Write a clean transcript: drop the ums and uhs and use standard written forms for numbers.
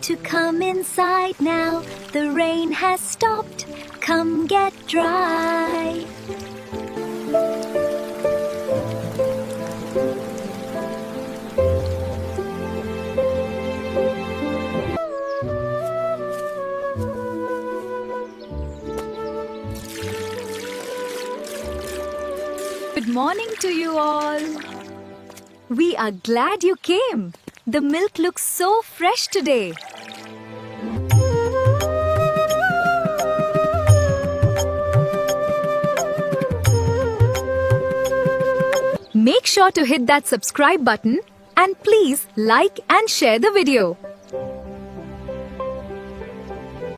to come inside now. The rain has stopped. Come get dry. Good morning to you all. We are glad you came. The milk looks so fresh today. Make sure to hit that subscribe button and please like and share the video.